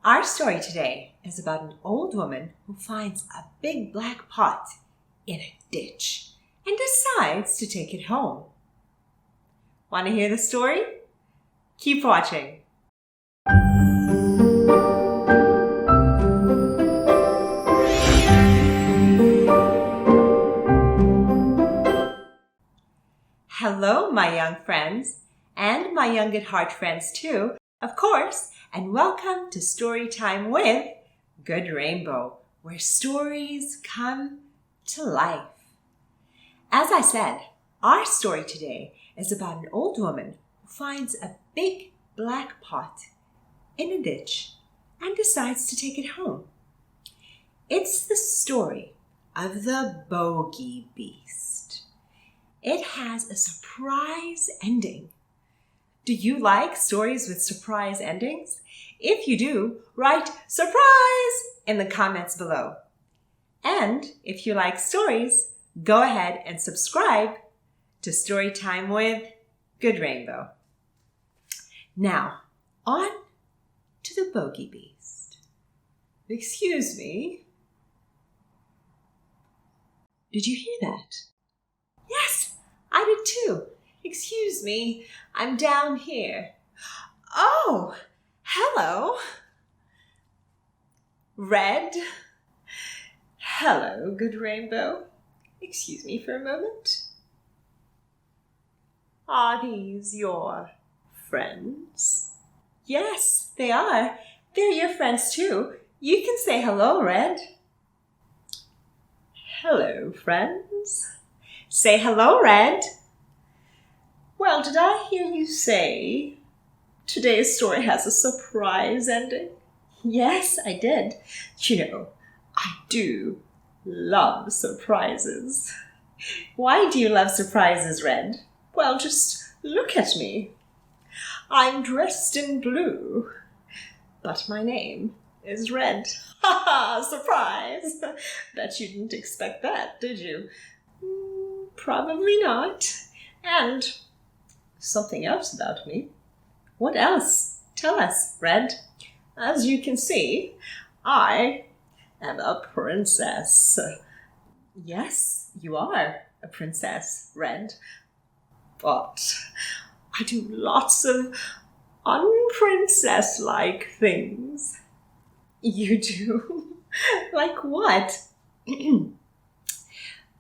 Our story today is about an old woman who finds a big black pot in a ditch and decides to take it home. Want to hear the story? Keep watching. Hello, my young friends, and my young at heart friends too, of course, and welcome to Storytime with Good Rainbow, where stories come to life. As I said, our story today is about an old woman who finds a big black pot in a ditch and decides to take it home. It's the story of the Bogey Beast. It has a surprise ending. Do you like stories with surprise endings? If you do, write "surprise" in the comments below. And if you like stories, go ahead and subscribe to Storytime with Good Rainbow. Now, on to the Bogey Beast. Excuse me. Did you hear that? Yes, I did too. Excuse me, I'm down here. Oh, hello. Red. Hello, Good Rainbow. Excuse me for a moment. Are these your friends? Yes, they are. They're your friends too. You can say hello, Red. Hello, friends. Say hello, Red. Well, did I hear you say today's story has a surprise ending? Yes, I did. You know, I do love surprises. Why do you love surprises, Red? Well, just look at me. I'm dressed in blue, but my name is Red. Ha ha! Surprise! Bet you didn't expect that, did you? Probably not. And something else about me. What else? Tell us, Red. As you can see, I am a princess. Yes, you are a princess, Red. But I do lots of unprincess-like things. You do? Like what?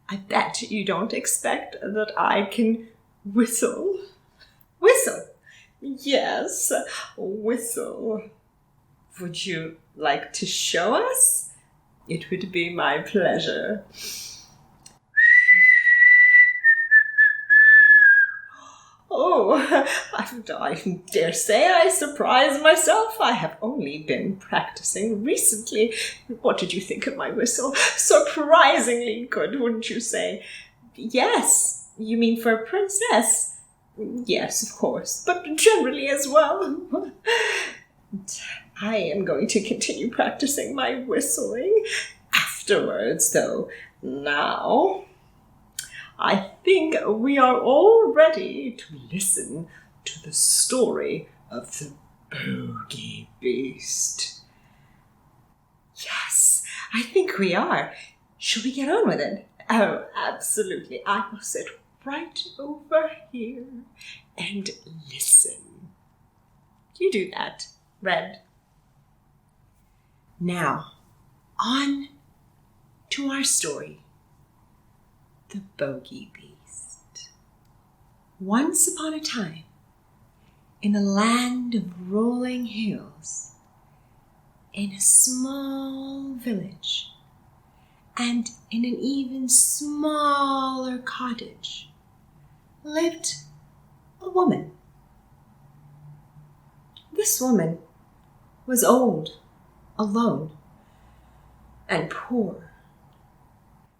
I bet you don't expect that I can whistle. Whistle? Yes, whistle. Would you like to show us? It would be my pleasure. Oh, I dare say I surprise myself. I have only been practicing recently. What did you think of my whistle? Surprisingly good, wouldn't you say? Yes, you mean for a princess? Yes, of course, but generally as well. I am going to continue practicing my whistling afterwards, though. Now, I think we are all ready to listen to the story of the Bogey Beast. Yes, I think we are. Shall we get on with it? Oh, absolutely. I will sit right over here and listen. You do that, Red. Now, on to our story. The Bogey Beast. Once upon a time, in a land of rolling hills, in a small village, and in an even smaller cottage, lived a woman. This woman was old, alone, and poor.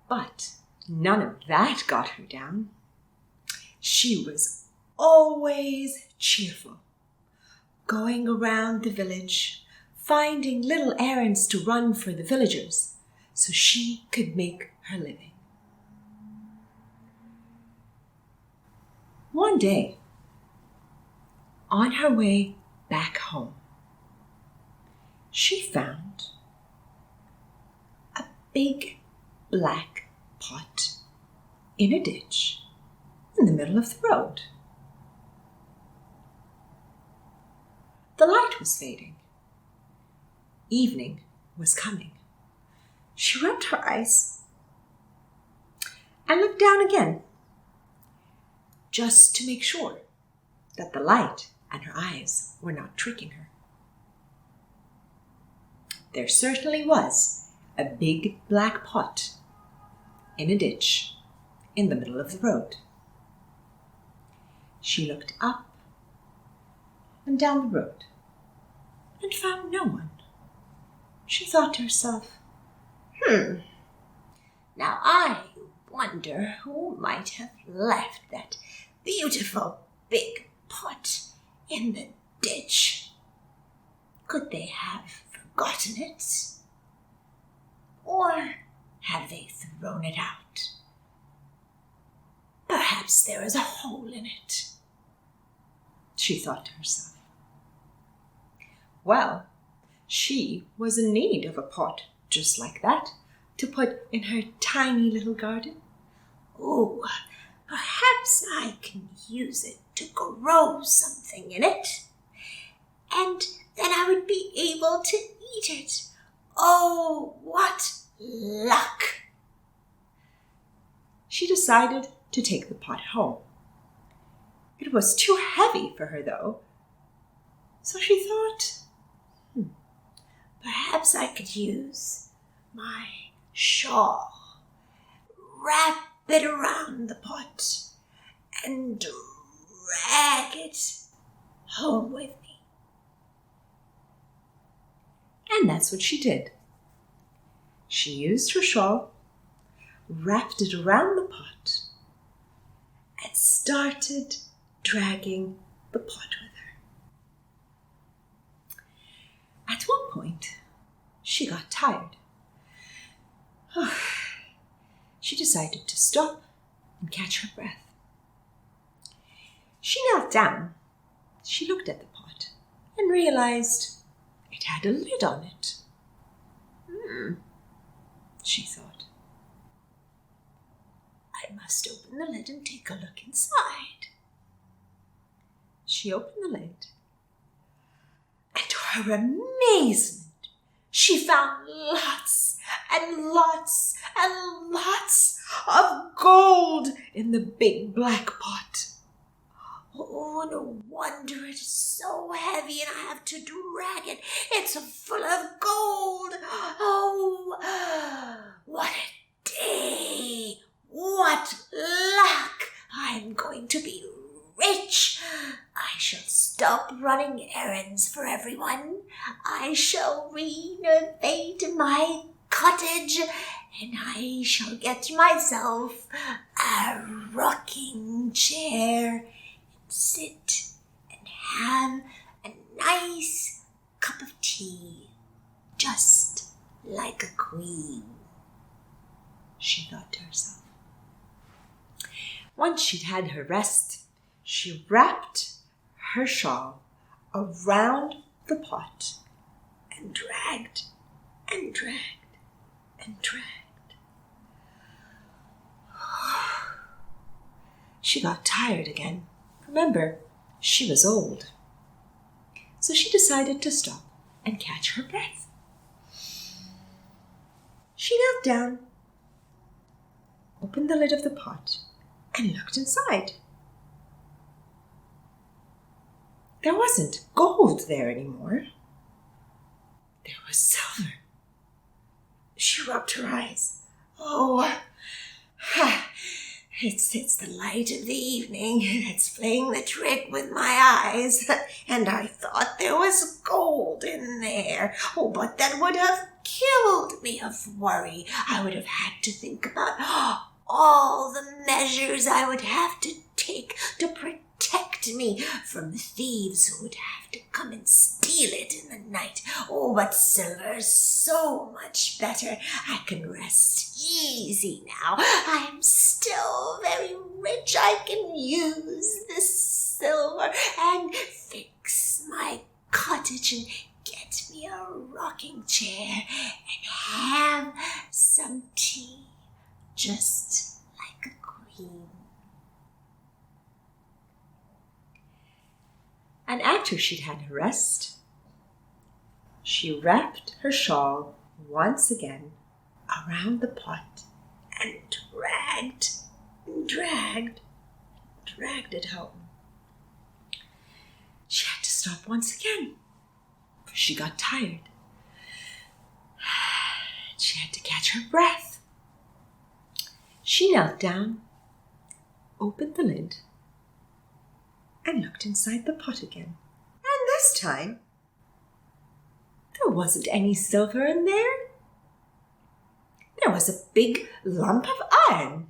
But none of that got her down. She was always cheerful, going around the village, finding little errands to run for the villagers so she could make her living. One day, on her way back home, she found a big black pot in a ditch in the middle of the road. The light was fading. Evening was coming. She rubbed her eyes and looked down again, just to make sure that the light and her eyes were not tricking her. There certainly was a big black pot in a ditch in the middle of the road. She looked up and down the road and found no one. She thought to herself, now I wonder who might have left that beautiful big pot in the ditch. Could they have forgotten it? Or have they thrown it out? Perhaps there is a hole in it, she thought to herself. Well, she was in need of a pot just like that to put in her tiny little garden. Oh, perhaps I can use it to grow something in it, and then I would be able to eat it. Oh, what luck! She decided to take the pot home. It was too heavy for her, though, so she thought, perhaps I could use my shawl, wrap it around the pot, and drag it home with me. And that's what she did. She used her shawl, wrapped it around the pot, and started dragging the pot with her. At one point, she got tired. She decided to stop and catch her breath. She knelt down. She looked at the pot and realized it had a lid on it. She thought, I must open the lid and take a look inside. She opened the lid, and to her amazement, she found lots and lots and lots of gold in the big black pot. Oh, no wonder it is so heavy and I have to drag it. It's full of gold. Oh, what a day. What luck. I'm going to be rich. I shall stop running errands for everyone. I shall renovate my cottage, and I shall get myself a rocking chair, sit and have a nice cup of tea, just like a queen, she thought to herself. Once she'd had her rest, she wrapped her shawl around the pot and dragged and dragged and dragged. She got tired again. Remember, she was old. So she decided to stop and catch her breath. She knelt down, opened the lid of the pot, and looked inside. There wasn't gold there anymore. There was silver. She rubbed her eyes. Oh, it's the light of the evening that's playing the trick with my eyes. And I thought there was gold in there. Oh, but that would have killed me of worry. I would have had to think about all the measures I would have to take to protect me from the thieves who would have to come and steal it in the night. Oh, but silver is so much better. I can rest easy now. I am still very rich. I can use this silver and fix my cottage and get get me a rocking chair and have some tea, just like a queen. And after she'd had her rest, she wrapped her shawl once again around the pot and dragged it home. She had to stop once again, for she got tired. She had to catch her breath. She knelt down, opened the lid, and looked inside the pot again. And this time, there wasn't any silver in there. There was a big lump of iron.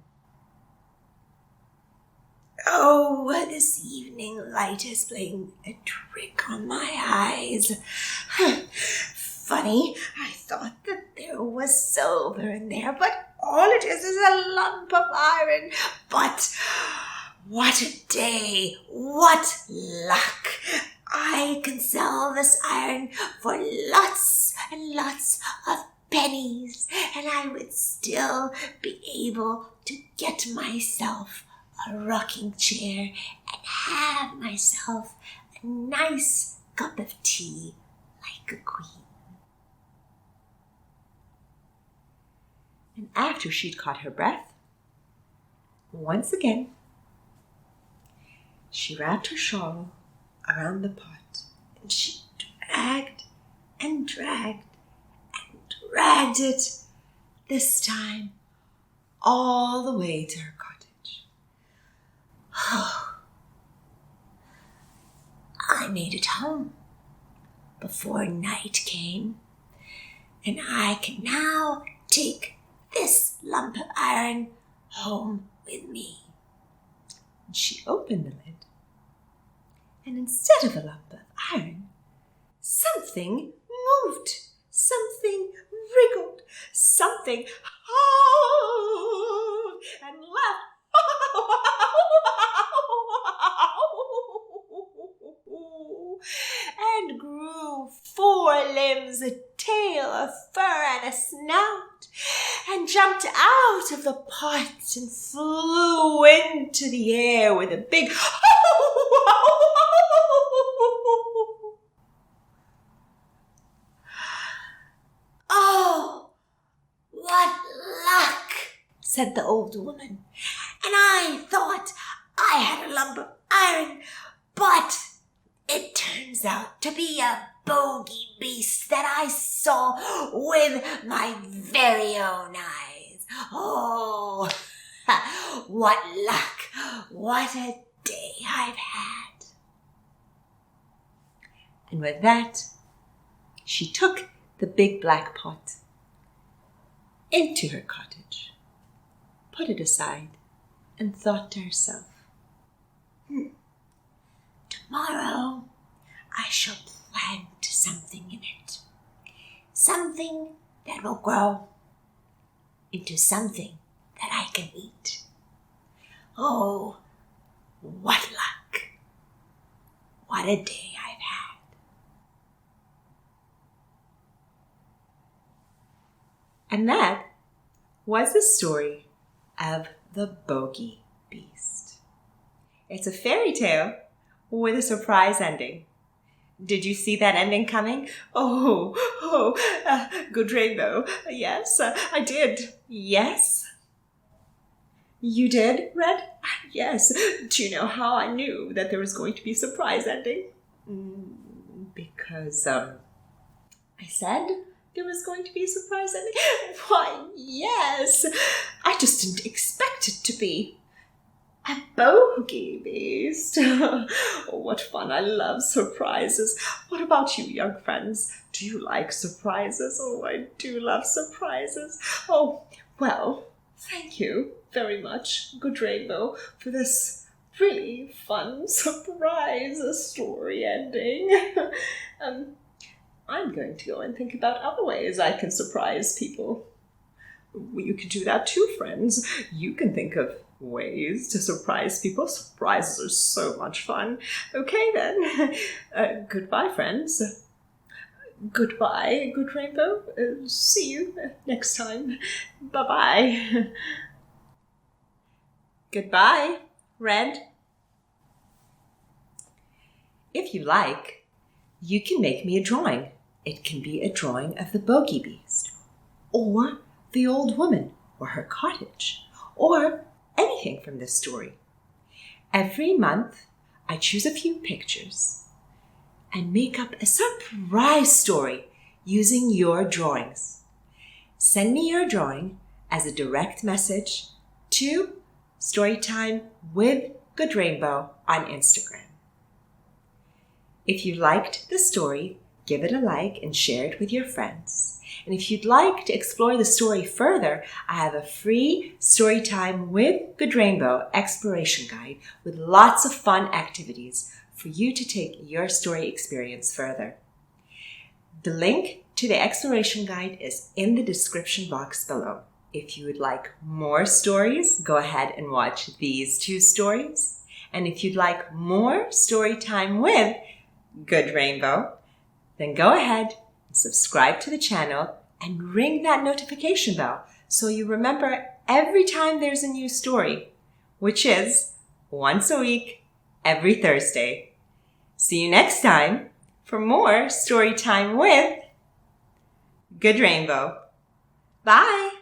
Oh, this evening light is playing a trick on my eyes. Funny, I thought that there was silver in there, but all it is a lump of iron. But what a day! What luck! I can sell this iron for lots and lots of pennies, and I would still be able to get myself a rocking chair and have myself a nice cup of tea like a queen. And after she'd caught her breath, once again, she wrapped her shawl around the pot, and she dragged it, this time all the way to her cottage. I made it home before night came, and I can now take this lump of iron home with me. And she opened the lid, and instead of a lump of iron, something moved, something wriggled, something howled and laughed and grew 4 limbs, a tail, a fur, and a snout, and jumped out of the pot and flew into the air with a big "Oh, what luck!" said the old woman. "And I thought I had a lump of iron, but it turns out to be a Bogey Beast that I saw with my very own eyes. Oh, what luck! What a day I've had!" And with that, she took the big black pot into her cottage, put it aside, and thought to herself, tomorrow I shall plant something in it, something that will grow into something that I can eat. Oh, what luck! What a day I've had. And that was the story of the Bogey Beast. It's a fairy tale with a surprise ending. Did you see that ending coming? Good rainbow. Yes, I did. Yes? You did, Red? Yes. Do you know how I knew that there was going to be a surprise ending? Because, I said there was going to be a surprise ending? Why, yes. I just didn't expect it to be. A Bogey Beast. Oh, what fun. I love surprises. What about you, young friends? Do you like surprises? Oh, I do love surprises. Oh, well, thank you very much, Good Rainbow, for this really fun surprise story ending. I'm going to go and think about other ways I can surprise people. You can do that too, friends. You can think of ways to surprise people. Surprises are so much fun. Okay, then. Goodbye, friends. Goodbye, Good Rainbow. See you next time. Bye-bye. Goodbye, Red. If you like, you can make me a drawing. It can be a drawing of the Bogey Beast, or the old woman, or her cottage, or anything from this story. Every month, I choose a few pictures and make up a surprise story using your drawings. Send me your drawing as a direct message to Storytime with Good Rainbow on Instagram. If you liked the story, give it a like and share it with your friends. And if you'd like to explore the story further, I have a free Storytime with Good Rainbow exploration guide with lots of fun activities for you to take your story experience further. The link to the exploration guide is in the description box below. If you would like more stories, go ahead and watch these 2 stories. And if you'd like more Storytime with Good Rainbow, then go ahead and subscribe to the channel and ring that notification bell so you remember every time there's a new story, which is once a week, every Thursday. See you next time for more Storytime with Good Rainbow. Bye!